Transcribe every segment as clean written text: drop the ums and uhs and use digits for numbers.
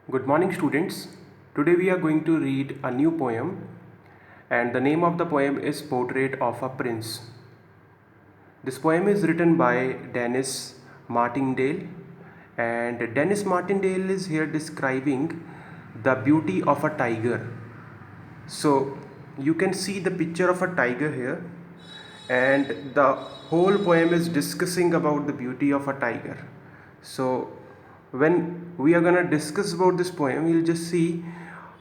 Good morning, students. Today we are going to read a new poem, and the name of the poem is Portrait of a Prince. This poem is written by Dennis Martindale, and Dennis Martindale is here describing the beauty of a tiger. So you can see the picture of a tiger here, and the whole poem is discussing about the beauty of a tiger. So when we are gonna discuss about this poem, you'll just see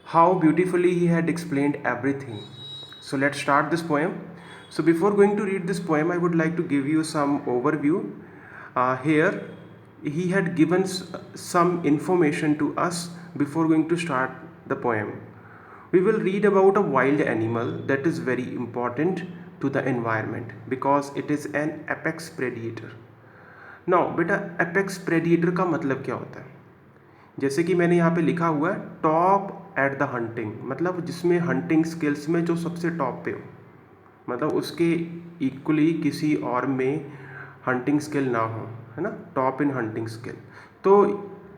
how beautifully he had explained everything. So let's start this poem. So before going to read this poem, I would like to give you some overview. Here he had given some information to us before going to start the poem. We will read about a wild animal that is very important to the environment because it is an apex predator. Now बेटा apex predator का मतलब क्या होता है? जैसे कि मैंने यहाँ पे लिखा हुआ है टॉप एट द हंटिंग, मतलब जिसमें हंटिंग स्किल्स में जो सबसे टॉप पे हो, मतलब उसके इक्वली किसी और में हंटिंग स्किल ना हो, है ना, टॉप इन हंटिंग स्किल। तो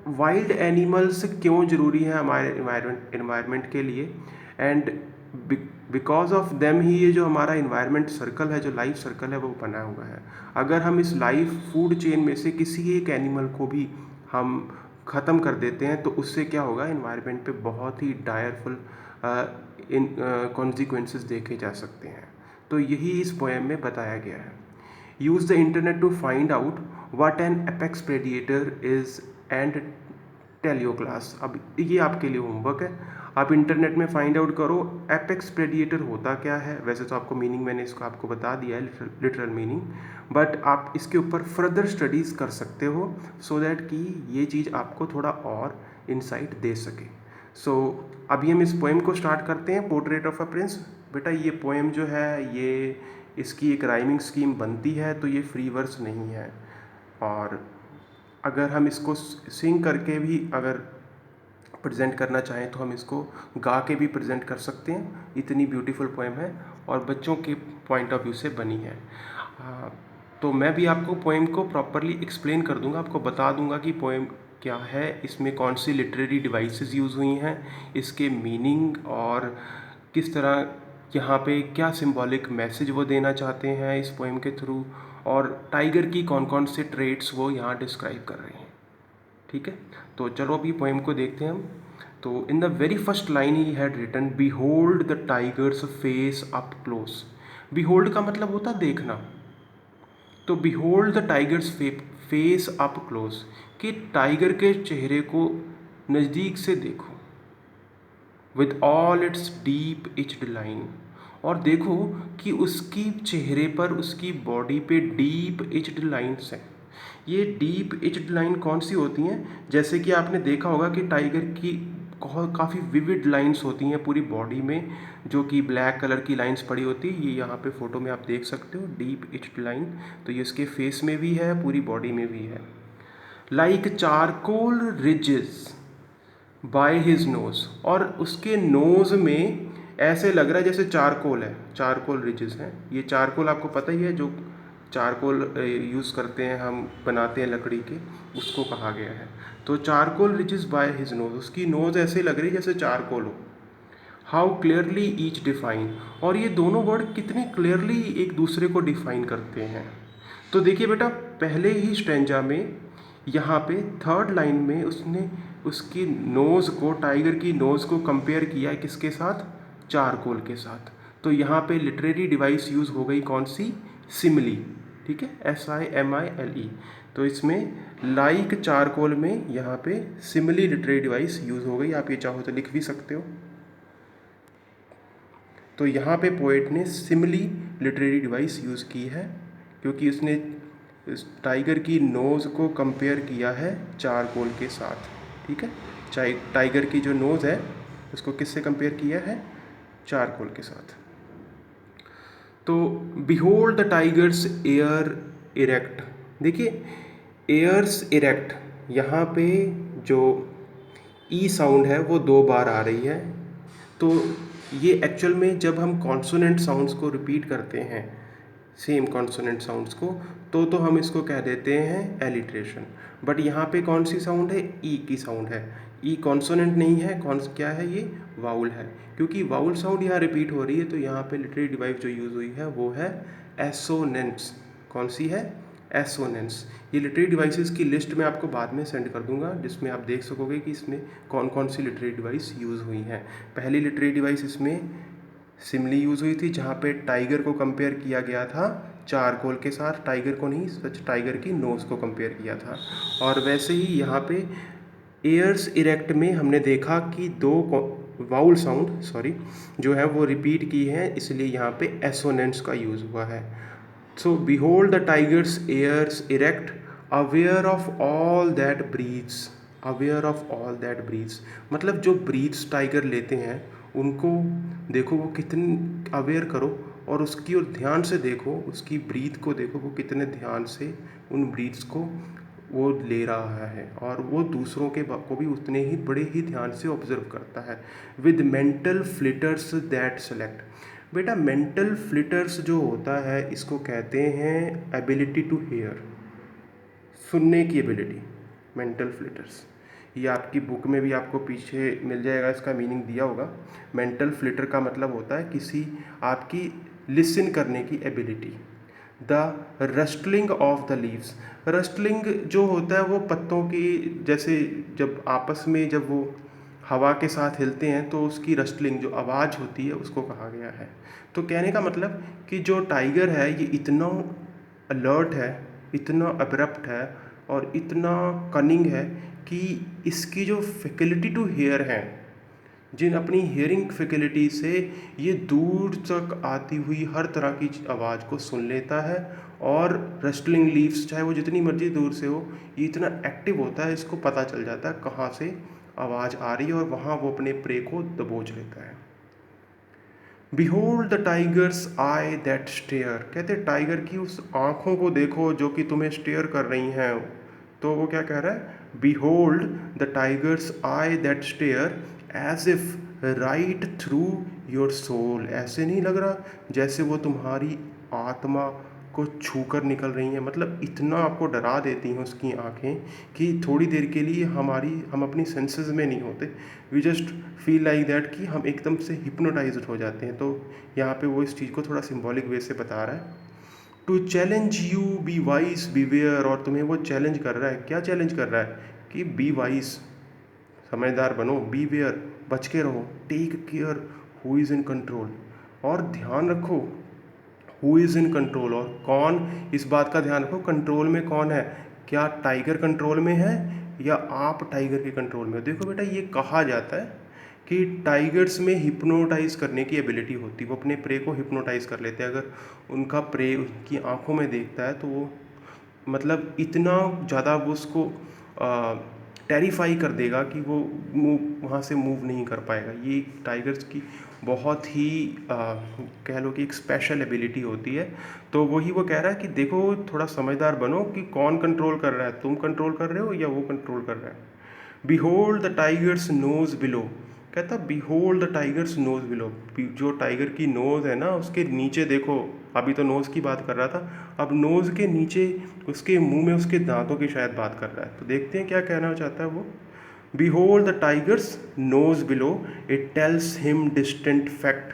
वाइल्ड एनिमल्स क्यों ज़रूरी है हमारे इन्वायरमेंट के लिए, and because of them he ये जो हमारा इन्वायरमेंट सर्कल है, जो लाइफ सर्कल है, वो बना हुआ है। अगर हम इस लाइफ फूड चेन में से किसी एक एनिमल को भी हम ख़त्म कर देते हैं तो उससे क्या होगा, इन्वायरमेंट पे बहुत ही डायरफुल इन कॉन्सिक्वेंसेस देखे जा सकते हैं। तो यही इस पोएम में बताया गया है। Use the internet to find out what an apex predator is and tell your class. अब ये आपके लिए होमवर्क है, आप इंटरनेट में फाइंड आउट करो एपेक्स प्रेडिएटर होता क्या है। वैसे तो आपको मीनिंग मैंने इसको आपको बता दिया है, लिटरल मीनिंग, बट आप इसके ऊपर फर्दर स्टडीज़ कर सकते हो सो दैट कि ये चीज़ आपको थोड़ा और इंसाइट दे सके। सो अभी हम इस पोएम को स्टार्ट करते हैं, पोर्ट्रेट ऑफ अ प्रिंस। बेटा ये पोएम जो है ये इसकी एक राइमिंग स्कीम बनती है, तो ये फ्री वर्स नहीं है, और अगर हम इसको सिंग करके भी अगर प्रेजेंट करना चाहें तो हम इसको गा के भी प्रेजेंट कर सकते हैं। इतनी ब्यूटीफुल पोएम है और बच्चों के पॉइंट ऑफ व्यू से बनी है। तो मैं भी आपको पोएम को प्रॉपरली एक्सप्लेन कर दूंगा, आपको बता दूंगा कि पोएम क्या है, इसमें कौन सी लिटरेरी डिवाइसेस यूज़ हुई हैं, इसके मीनिंग, और किस तरह यहाँ पे क्या सिंबॉलिक मैसेज वो देना चाहते हैं इस पोएम के थ्रू, और टाइगर की कौन कौन से ट्रेट्स वो यहाँ डिस्क्राइब कर रहे हैं। ठीक है, तो चलो अभी पोएम को देखते हैं हम। तो in the very first line ही had written behold the tiger's face up close. Behold का मतलब होता है देखना, तो behold the tiger's face up close, कि टाइगर के चेहरे को नज़दीक से देखो, with all its deep etched line, और देखो कि उसकी चेहरे पर, उसकी बॉडी पे डीप इच्ड लाइन्स हैं। ये डीप इच्ड लाइन कौन सी होती हैं? जैसे कि आपने देखा होगा कि टाइगर की काफ़ी विविड लाइंस होती हैं पूरी बॉडी में, जो कि ब्लैक कलर की लाइंस पड़ी होती है। ये यहाँ पे फोटो में आप देख सकते हो डीप इच्ड लाइन, तो ये इसके फेस में भी है, पूरी बॉडी में भी है। Like charcoal ridges by his nose, और उसके नोज में ऐसे लग रहा है जैसे चारकोल है, चारकोल रिजेस हैं। ये चारकोल आपको पता ही है, जो चारकोल यूज़ करते हैं हम, बनाते हैं लकड़ी के, उसको कहा गया है। तो charcoal ridges by his nose, उसकी नोज ऐसे लग रही है जैसे चारकोल हो। हाउ क्लियरली ईच डिफाइन, और ये दोनों वर्ड कितने क्लियरली एक दूसरे को डिफाइन करते हैं। तो देखिए बेटा, पहले ही स्ट्रेंजा में यहाँ पे थर्ड लाइन में उसने उसकी नोज़ को, टाइगर की नोज़ को कंपेयर किया है किसके साथ? चारकोल के साथ। तो यहाँ पे लिटरेरी डिवाइस यूज़ हो गई कौन सी? सिमिली। ठीक है, SIMILE। तो इसमें लाइक चारकोल में यहाँ पे सिमिली लिटरेरी डिवाइस यूज़ हो गई। आप ये चाहो तो लिख भी सकते हो। तो यहाँ पे पोएट ने सिमिली लिटरेरी डिवाइस यूज़ की है क्योंकि उसने इस टाइगर की नोज़ को कंपेयर किया है चारकोल के साथ। ठीक है, टाइगर की जो नोज़ है उसको किससे कंपेयर किया है? चारकोल के साथ। तो behold the tigers air erect, देखिए एयर्स इरेक्ट, यहाँ पे जो ई साउंड है वो 2 बार आ रही है। तो ये एक्चुअल में जब हम कॉन्सोनेंट साउंड्स को रिपीट करते हैं सेम कॉन्सोनेंट साउंड्स को, तो हम इसको कह देते हैं एलिट्रेशन। बट यहाँ पे कौन सी साउंड है? ई की साउंड है। ई कॉन्सोनेंट नहीं है, क्या है ये? वाउल है। क्योंकि वाउल साउंड यहाँ रिपीट हो रही है तो यहाँ पे लिटरेरी डिवाइस जो यूज़ हुई है वो है एसोनेंट्स। कौन सी है? एसोनेंट्स। ये लिटरेरी डिवाइसेस की लिस्ट मैं आपको बाद में सेंड कर दूंगा, जिसमें आप देख सकोगे कि इसमें कौन कौन सी लिटरेरी डिवाइस यूज़ हुई हैं। पहली लिटरेरी डिवाइस इसमें सिमली यूज़ हुई थी, जहाँ पे टाइगर को कंपेयर किया गया था चारकोल के साथ। टाइगर को नहीं, सच टाइगर की नोज़ को कंपेयर किया था। और वैसे ही यहाँ पे एयर्स इरेक्ट में हमने देखा कि दो वाउल साउंड जो है वो रिपीट की है, इसलिए यहाँ पे एसोनेंट्स का यूज़ हुआ है। So behold the tiger's ears erect, aware of all that breathes. Aware of all that breathes मतलब जो ब्रीथ्स टाइगर लेते हैं उनको देखो वो कितनी अवेयर करो, और उसकी और ध्यान से देखो, उसकी ब्रीथ को देखो वो कितने ध्यान से उन ब्रीथ्स को वो ले रहा है, और वो दूसरों के को भी उतने ही बड़े ही ध्यान से ऑब्जर्व करता है। With mental flitters that select. बेटा मेंटल फ्लिटर्स जो होता है इसको कहते हैं एबिलिटी टू हेयर, सुनने की एबिलिटी। मेंटल फ्लिटर्स ये आपकी बुक में भी आपको पीछे मिल जाएगा, इसका मीनिंग दिया होगा। मेंटल फ्लिटर का मतलब होता है किसी आपकी लिसन करने की ability. The rustling of the leaves. Rustling जो होता है वो पत्तों की, जैसे जब आपस में जब वो हवा के साथ हिलते हैं तो उसकी रस्टलिंग जो आवाज़ होती है उसको कहा गया है। तो कहने का मतलब कि जो टाइगर है ये इतना अलर्ट है, इतना अब्रप्ट है और इतना कनिंग है कि इसकी जो फैकल्टी टू हेयर है, जिन अपनी हियरिंग फैकल्टी से ये दूर तक आती हुई हर तरह की आवाज़ को सुन लेता है। और रस्टलिंग लीव्स चाहे वो जितनी मर्जी दूर से हो, ये इतना एक्टिव होता है, इसको पता चल जाता है कहाँ से आवाज़ आ रही है और वहाँ वो अपने प्रे को दबोच लेता है। Behold the tiger's eye that stare. कहते टाइगर की उस आँखों को देखो जो कि तुम्हें स्टेयर कर रही हैं। तो वो क्या कह रहा है? Behold the tiger's eye that stare as if right through your soul. ऐसे नहीं लग रहा जैसे वो तुम्हारी आत्मा को छू कर निकल रही हैं। मतलब इतना आपको डरा देती हैं उसकी आँखें कि थोड़ी देर के लिए हम अपनी सेंसेस में नहीं होते। We just feel like that कि हम एकदम से हिप्नोटाइज्ड हो जाते हैं। तो यहाँ पे वो इस चीज़ को थोड़ा सिंबॉलिक वे से बता रहा है। To challenge you be wise beware. और तुम्हें वो चैलेंज कर रहा है। क्या चैलेंज कर रहा है? कि बी वाइज, समझदार बनो। बी वेयर, बच के रहो। Take care who is in control. और ध्यान रखो हु इज़ इन कंट्रोल। और कौन, इस बात का ध्यान रखो कंट्रोल में कौन है। क्या टाइगर कंट्रोल में है या आप टाइगर के कंट्रोल में हो? देखो बेटा ये कहा जाता है कि टाइगर्स में हिप्नोटाइज करने की एबिलिटी होती है। वो अपने प्रे को हिप्नोटाइज कर लेते हैं। अगर उनका प्रे उनकी आंखों में देखता है तो वो मतलब इतना ज़्यादा वो उसको टेरिफाई कर देगा कि वो वहाँ से मूव नहीं कर पाएगा। ये टाइगर्स की बहुत ही कह लो कि एक स्पेशल एबिलिटी होती है। तो वही वो कह रहा है कि देखो थोड़ा समझदार बनो कि कौन कंट्रोल कर रहा है, तुम कंट्रोल कर रहे हो या वो कंट्रोल कर रहा है। Behold the tiger's nose below. कहता behold the tiger's nose below. जो टाइगर की नोज़ है ना उसके नीचे देखो। अभी तो नोज़ की बात कर रहा था, अब नोज़ के नीचे उसके मुंह में उसके दांतों की शायद बात कर रहा है। तो देखते हैं क्या कहना चाहता है वो। Behold the tiger's nose below, it tells him distant fact.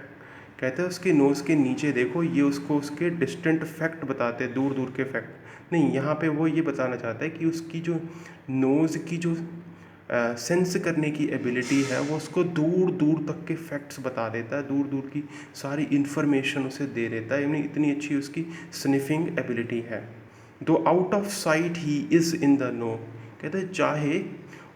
कहते हैं उसके नोज़ के नीचे देखो, ये उसको उसके डिस्टेंट फैक्ट बताते हैं, दूर दूर के फैक्ट नहीं। यहाँ पे वो ये बताना चाहता है कि उसकी जो नोज़ की जो सेंस करने की एबिलिटी है वो उसको दूर दूर तक के फैक्ट्स बता देता है, दूर दूर की सारी इन्फॉर्मेशन उसे दे देता है। यानी इतनी अच्छी उसकी स्निफिंग एबिलिटी है। Though out of sight he is in the know. कहते हैं चाहे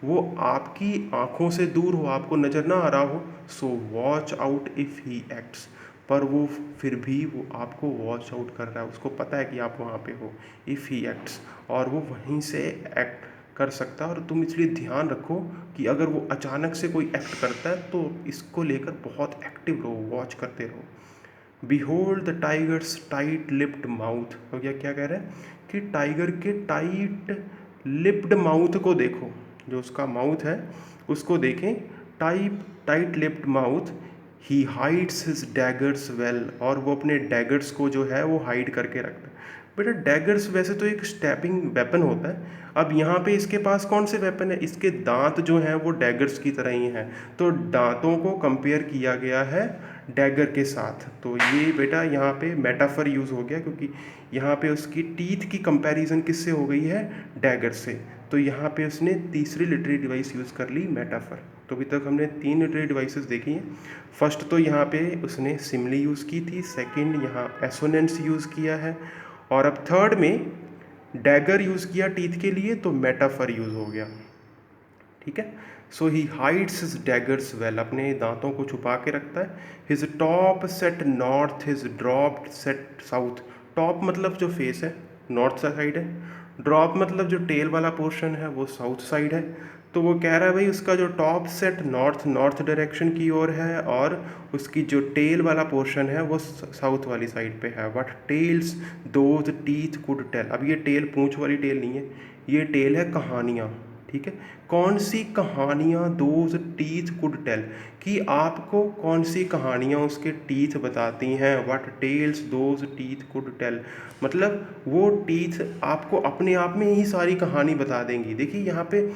वो आपकी आँखों से दूर हो, आपको नज़र ना आ रहा हो, सो watch out if he acts. पर वो फिर भी वो आपको वॉच आउट कर रहा है, उसको पता है कि आप वहाँ पे हो। इफ़ ही एक्ट्स, और वो वहीं से एक्ट कर सकता है। और तुम इसलिए ध्यान रखो कि अगर वो अचानक से कोई एक्ट करता है तो इसको लेकर बहुत एक्टिव रहो, वॉच करते रहो। Behold the tigers tight lipped mouth. हो गया, क्या कह रहे हैं कि टाइगर के टाइट लिप्ड माउथ को देखो, जो उसका माउथ है उसको देखें। टाइट लिप्ड माउथ ही हाइड्स हिज डैगर्स वेल, और वो अपने डैगर्स को जो है वो हाइड करके रखता है। बेटा डैगर्स वैसे तो एक स्टैबिंग वेपन होता है, अब यहाँ पे इसके पास कौन से वेपन है, इसके दांत जो हैं वो डैगर्स की तरह ही हैं, तो दांतों को कंपेयर किया गया है डैगर के साथ। तो ये बेटा यहाँ पे मेटाफर यूज़ हो गया, क्योंकि यहाँ पे उसकी टीथ की कंपैरिजन किससे हो गई है, डैगर से। तो यहाँ पे उसने तीसरी लिटरेरी डिवाइस यूज़ कर ली, मेटाफर। तो अभी तक हमने 3 लिटरेरी डिवाइसेस देखी हैं। फर्स्ट तो यहाँ पे उसने सिमली यूज़ की थी, सेकंड यहाँ एसोनेंस यूज़ किया है, और अब थर्ड में डैगर यूज़ किया टीथ के लिए, तो मेटाफर यूज़ हो गया। ठीक है। सो ही हाइड्स हिज डैगर्स वेल, अपने दांतों को छुपा के रखता है। His top set north, his dropped set south. Top मतलब जो फेस है नॉर्थ साइड है, ड्रॉप मतलब जो टेल वाला पोर्शन है वो साउथ साइड है। तो वो कह रहा है भाई उसका जो टॉप सेट नॉर्थ डायरेक्शन की ओर है, और उसकी जो टेल वाला पोर्शन है वो साउथ वाली साइड पे है। What tales those teeth could tell, अब ये टेल पूंछ वाली टेल नहीं है, ये टेल है कहानियाँ। ठीक है, कौन सी कहानियाँ दोज टीथ कुड टेल, कि आपको कौन सी कहानियाँ उसके टीथ बताती हैं। What tales those teeth could tell, मतलब वो टीथ आपको अपने आप में ही सारी कहानी बता देंगी। देखिए यहाँ पे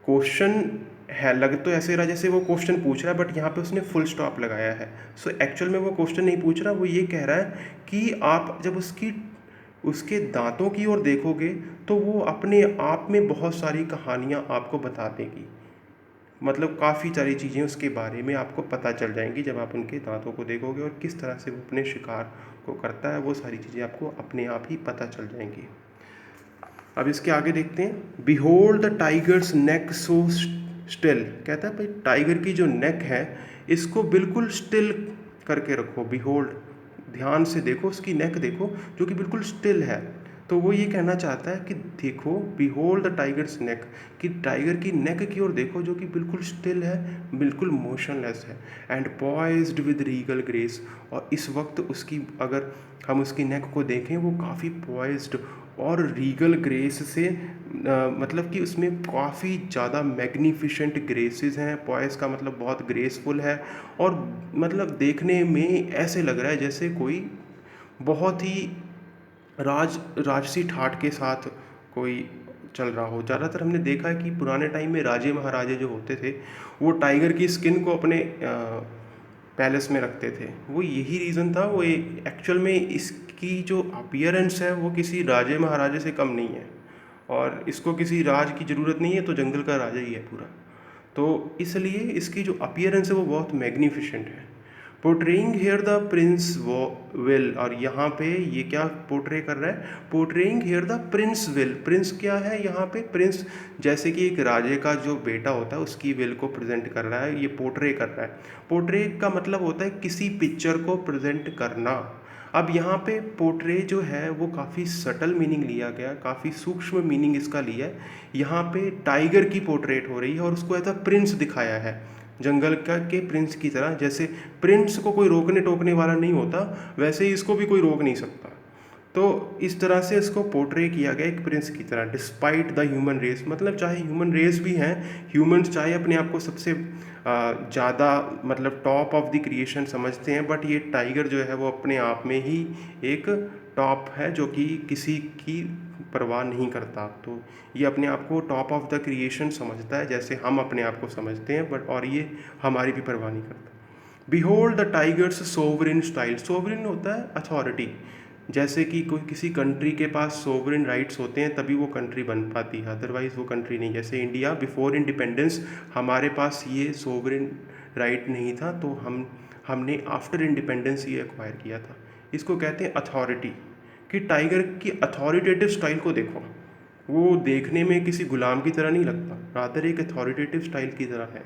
क्वेश्चन है, लग तो ऐसे रहा जैसे वो क्वेश्चन पूछ रहा है, बट यहाँ पे उसने फुल स्टॉप लगाया है। सो एक्चुअल में वो क्वेश्चन नहीं पूछ रहा, वो ये कह रहा है कि आप जब उसके दांतों की ओर देखोगे तो वो अपने आप में बहुत सारी कहानियाँ आपको बता देगी। मतलब काफ़ी सारी चीज़ें उसके बारे में आपको पता चल जाएंगी जब आप उनके दांतों को देखोगे, और किस तरह से वो अपने शिकार को करता है, वो सारी चीज़ें आपको अपने आप ही पता चल जाएंगी। अब इसके आगे देखते हैं। Behold the tigers neck so still, कहता है भाई टाइगर की जो नेक है इसको बिल्कुल स्टिल करके रखो। बिहोल्ड, ध्यान से देखो उसकी नेक देखो जो कि बिल्कुल स्टिल है। तो वो ये कहना चाहता है कि देखो बिहोल्ड द टाइगर्स नेक, कि टाइगर की नेक की ओर देखो जो कि बिल्कुल स्टिल है, बिल्कुल मोशनलेस है। And poised with Regal grace, और इस वक्त उसकी अगर हम उसकी नेक को देखें वो काफ़ी पॉइज्ड और रीगल ग्रेस से मतलब कि उसमें काफ़ी ज़्यादा मैग्निफिशेंट ग्रेसेस हैं। पॉइस का मतलब बहुत ग्रेसफुल है, और मतलब देखने में ऐसे लग रहा है जैसे कोई बहुत ही राजसी ठाठ के साथ कोई चल रहा हो। ज़्यादातर हमने देखा है कि पुराने टाइम में राजे महाराजे जो होते थे वो टाइगर की स्किन को अपने पैलेस में रखते थे। वो यही रीज़न था, वो एक्चुअल में इसकी जो अपीयरेंस है वो किसी राजे महाराजे से कम नहीं है, और इसको किसी राज की ज़रूरत नहीं है, तो जंगल का राजा ही है पूरा। तो इसलिए इसकी जो अपीयरेंस है वो बहुत मैग्निफिशेंट है। पोर्ट्रेइंग हेयर द प्रिंस वो विल, और यहाँ पे ये क्या पोर्ट्रे कर रहा है, portraying here the prince will. Prince क्या है यहाँ पे, प्रिंस जैसे कि एक राजे का जो बेटा होता है उसकी विल को प्रेजेंट कर रहा है, ये पोर्ट्रे कर रहा है। पोर्ट्रे का मतलब होता है किसी पिक्चर को प्रेजेंट करना। अब यहाँ पे पोर्ट्रे जो है वो काफ़ी सटल मीनिंग लिया गया, काफ़ी सूक्ष्म मीनिंग इसका लिया है। यहाँ पे टाइगर की पोर्ट्रेट हो रही है और उसको एज अ प्रिंस दिखाया है, जंगल का के प्रिंस की तरह। जैसे प्रिंस को कोई रोकने टोकने वाला नहीं होता, वैसे ही इसको भी कोई रोक नहीं सकता। तो इस तरह से इसको पोर्ट्रे किया गया एक प्रिंस की तरह। डिस्पाइट द ह्यूमन रेस, मतलब चाहे ह्यूमन रेस भी हैं, ह्यूमंस चाहे अपने आप को सबसे ज़्यादा मतलब टॉप ऑफ द क्रिएशन समझते हैं, बट ये टाइगर जो है वो अपने आप में ही एक टॉप है जो कि किसी की परवाह नहीं करता। तो ये अपने आप को टॉप ऑफ द क्रिएशन समझता है जैसे हम अपने आप को समझते हैं, बट और ये हमारी भी परवाह नहीं करता। Behold the tigers sovereign style, sovereign होता है अथॉरिटी। जैसे कि कोई किसी कंट्री के पास सोवरिन राइट्स होते हैं तभी वो कंट्री बन पाती है, अदरवाइज़ वो कंट्री नहीं। जैसे इंडिया बिफोर इंडिपेंडेंस हमारे पास ये सोवरिन राइट नहीं था, तो हमने आफ्टर इंडिपेंडेंस ये एक्वायर किया था। इसको कहते हैं अथॉरिटी। कि टाइगर की अथॉरिटेटिव स्टाइल को देखो, वो देखने में किसी गुलाम की तरह नहीं लगता, रादर एक अथॉरिटेटिव स्टाइल की तरह है।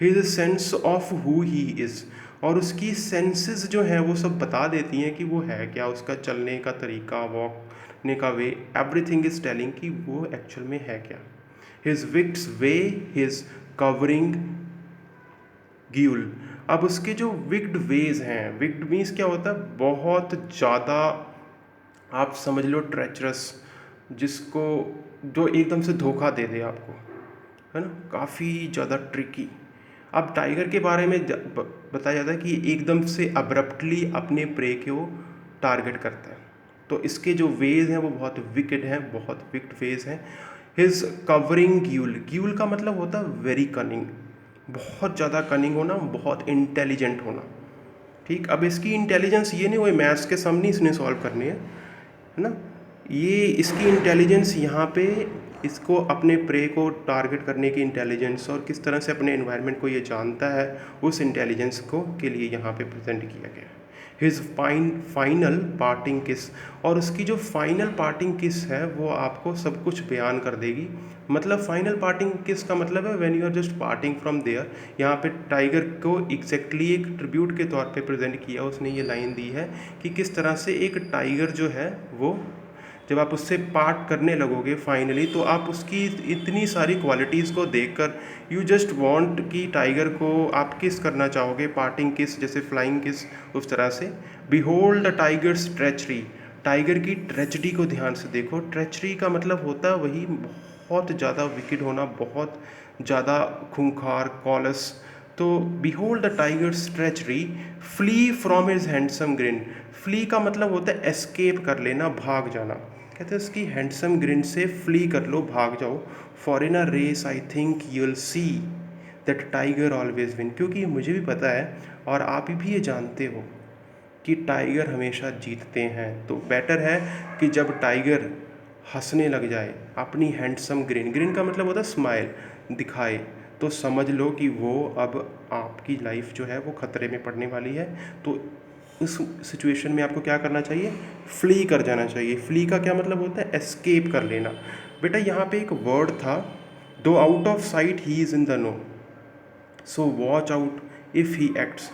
His sense of who he is, और उसकी सेंसेस जो हैं वो सब बता देती हैं कि वो है क्या, उसका चलने का तरीका, वॉकने का वे, एवरीथिंग इज टेलिंग कि वो एक्चुअल में है क्या। हिज विक्ट्स वे, हिज कवरिंग ग्यूल, अब उसके जो विक्ड वेज हैं, विक्ड मीन्स क्या होता है, बहुत ज़्यादा आप समझ लो ट्रेचरस, जिसको जो एकदम से धोखा दे दे आपको, है ना, काफ़ी ज़्यादा ट्रिकी। अब टाइगर के बारे में बताया जाता है कि एकदम से अब्रप्टली अपने प्रे को टारगेट करता है। तो इसके जो वेज हैं वो बहुत विकेड हैं, बहुत विक्ड वेज हैं। हिज कवरिंग ग्यूल, ग्यूल का मतलब होता है वेरी कनिंग, बहुत ज़्यादा कनिंग होना, बहुत इंटेलिजेंट होना। ठीक, अब इसकी इंटेलिजेंस ये नहीं वही मैथ्स के सम नहीं इसने सॉल्व करनी है ना, ये इसकी इंटेलिजेंस यहाँ पे इसको अपने प्रे को टारगेट करने की इंटेलिजेंस और किस तरह से अपने एनवायरनमेंट को ये जानता है, उस इंटेलिजेंस को के लिए यहाँ पे प्रेजेंट किया गया है। हिज फाइनल पार्टिंग किस, और उसकी जो फाइनल पार्टिंग किस है वो आपको सब कुछ बयान कर देगी। मतलब फाइनल पार्टिंग किस का मतलब है when you are just parting from there. यहाँ पे टाइगर को एग्जैक्टली एक ट्रिब्यूट के तौर पे प्रेजेंट किया, उसने ये लाइन दी है कि किस तरह से एक टाइगर जो है वो जब आप उससे पार्ट करने लगोगे फाइनली, तो आप उसकी इतनी सारी क्वालिटीज़ को देखकर यू जस्ट वांट कि टाइगर को आप किस करना चाहोगे, पार्टिंग किस, जैसे फ्लाइंग किस, उस तरह से। Behold the tiger's treachery, tiger की ट्रेचरी को ध्यान से देखो। ट्रेचरी का मतलब होता है वही बहुत ज़्यादा विकेड होना, बहुत ज़्यादा खूंखार, कॉलस। तो behold the tiger's treachery, flee from his handsome grin, flee का मतलब होता है एस्केप कर लेना, भाग जाना। कहते हैं उसकी हैंडसम ग्रिन से फ्ली कर लो, भाग जाओ। For in a race I think you will see that tiger always win, क्योंकि मुझे भी पता है और आप भी ये जानते हो कि टाइगर हमेशा जीतते हैं। तो बेटर है कि जब टाइगर हंसने लग जाए, अपनी हैंडसम ग्रिन, ग्रिन का मतलब होता है स्माइल, दिखाए, तो समझ लो कि वो अब आपकी लाइफ जो है वो खतरे में पड़ने वाली है। तो उस सिचुएशन में आपको क्या करना चाहिए, फ्ली कर जाना चाहिए। फ्ली का क्या मतलब होता है, एस्केप कर लेना। बेटा यहाँ पे एक वर्ड था, though out of sight he is in the know, so watch out if he acts.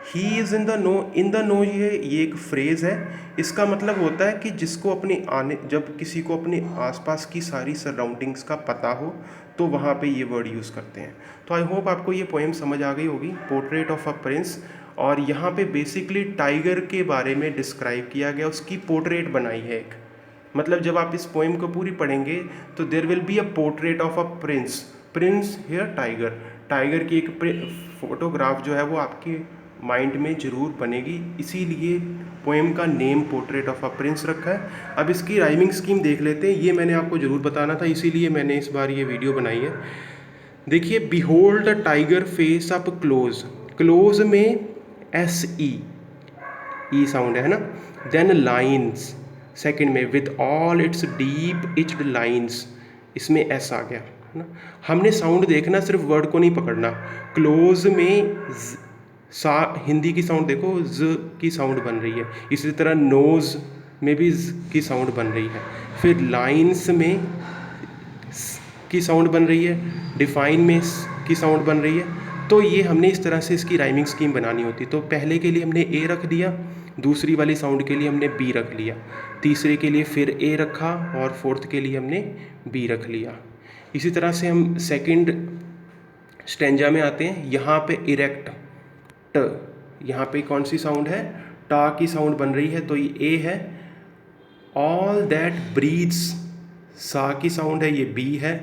He is in the know, in the know ये एक फ्रेज़ है। इसका मतलब होता है कि जिसको अपने आने, जब किसी को अपने आसपास की सारी सराउंडिंग्स का पता हो तो वहाँ पे ये वर्ड यूज़ करते हैं। तो आई होप आपको ये पोएम समझ आ गई होगी, पोर्ट्रेट ऑफ अ प्रिंस। और यहाँ पे बेसिकली टाइगर के बारे में डिस्क्राइब किया गया, उसकी पोर्ट्रेट बनाई है एक। मतलब जब आप इस पोएम को पूरी पढ़ेंगे तो there will be a portrait of a prince, Prince here tiger, tiger की एक फोटोग्राफ जो है वो आपके माइंड में ज़रूर बनेगी, इसीलिए पोएम का name portrait of a prince रखा है। अब इसकी राइमिंग स्कीम देख लेते हैं, ये मैंने आपको ज़रूर बताना था, इसीलिए मैंने इस बार ये वीडियो बनाई है। देखिए, behold the tiger face up close, close में ई साउंड है ना, देन लाइन्स सेकंड में with all its deep etched lines, इसमें एस आ गया है ना। हमने साउंड देखना, सिर्फ वर्ड को नहीं पकड़ना। क्लोज में सा, हिंदी की साउंड देखो, ज की साउंड बन रही है, इसी तरह नोज में भी ज की साउंड बन रही है, फिर लाइन्स में की साउंड बन रही है, डिफाइन में की साउंड बन रही है। तो ये हमने इस तरह से इसकी राइमिंग स्कीम बनानी होती। तो पहले के लिए हमने ए रख दिया, दूसरी वाली साउंड के लिए हमने बी रख लिया, तीसरे के लिए फिर ए रखा और फोर्थ के लिए हमने बी रख लिया। इसी तरह से हम सेकंड स्टेंजा में आते हैं। यहाँ पे इरेक्ट ट, यहाँ पे कौन सी साउंड है, टा की साउंड बन रही है, तो ये ए है। ऑल दैट ब्रीथ्स, सा की साउंड है, ये बी है।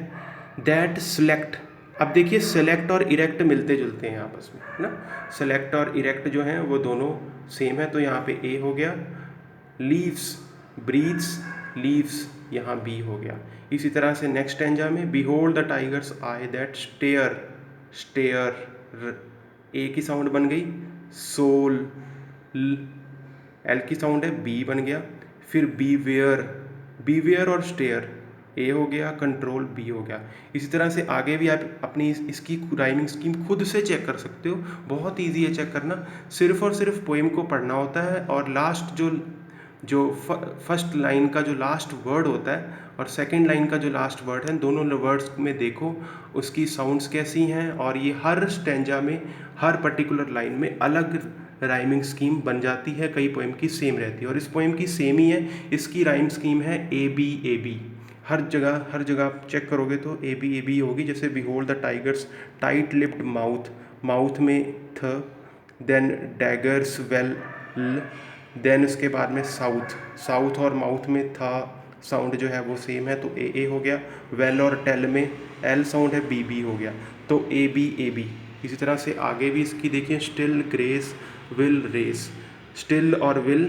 दैट सेलेक्ट, अब देखिए सेलेक्ट और इरेक्ट मिलते जुलते हैं आपस में, है ना। सेलेक्ट और इरेक्ट जो हैं वो दोनों सेम है, तो यहाँ पे ए हो गया। लीव्स, ब्रीथ्स, लीव्स, यहाँ बी हो गया। इसी तरह से नेक्स्ट स्टैंजा में, behold the tiger's eye that stare, stare, A की साउंड बन गई। सोल, एल की साउंड है, बी बन गया। फिर बीवेयर, बीवेयर और स्टेयर, ए हो गया, कंट्रोल बी हो गया। इसी तरह से आगे भी आप अपनी इसकी राइमिंग स्कीम खुद से चेक कर सकते हो, बहुत इजी है चेक करना। सिर्फ और सिर्फ पोएम को पढ़ना होता है और लास्ट जो फर्स्ट लाइन का जो लास्ट वर्ड होता है और सेकंड लाइन का जो लास्ट वर्ड है, दोनों वर्ड्स में देखो उसकी साउंड्स कैसी हैं, और ये हर स्टेंजा में, हर पर्टिकुलर लाइन में अलग राइमिंग स्कीम बन जाती है। कई पोएम की सेम रहती है और इस पोएम की सेम ही है। इसकी राइम स्कीम है ए बी, हर जगह आप चेक करोगे तो ए बी होगी। जैसे behold the tigers tight lipped mouth, mouth में थ, देन डैगर्स वेल, देन उसके बाद में साउथ, साउथ और माउथ में था साउंड जो है वो सेम है, तो ए हो गया। वेल और टेल में एल साउंड है, बी हो गया, तो ए बी। इसी तरह से आगे भी इसकी देखिए, still, grace, will, race. Still और विल,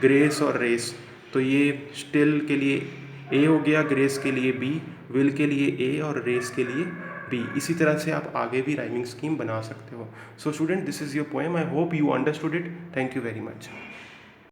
ग्रेस और रेस। तो ये स्टिल के लिए ए हो गया, ग्रेस के लिए बी, विल के लिए ए और रेस के लिए बी। इसी तरह से आप आगे भी राइमिंग स्कीम बना सकते हो। So student, this is your poem. I hope you understood it. Thank you very much.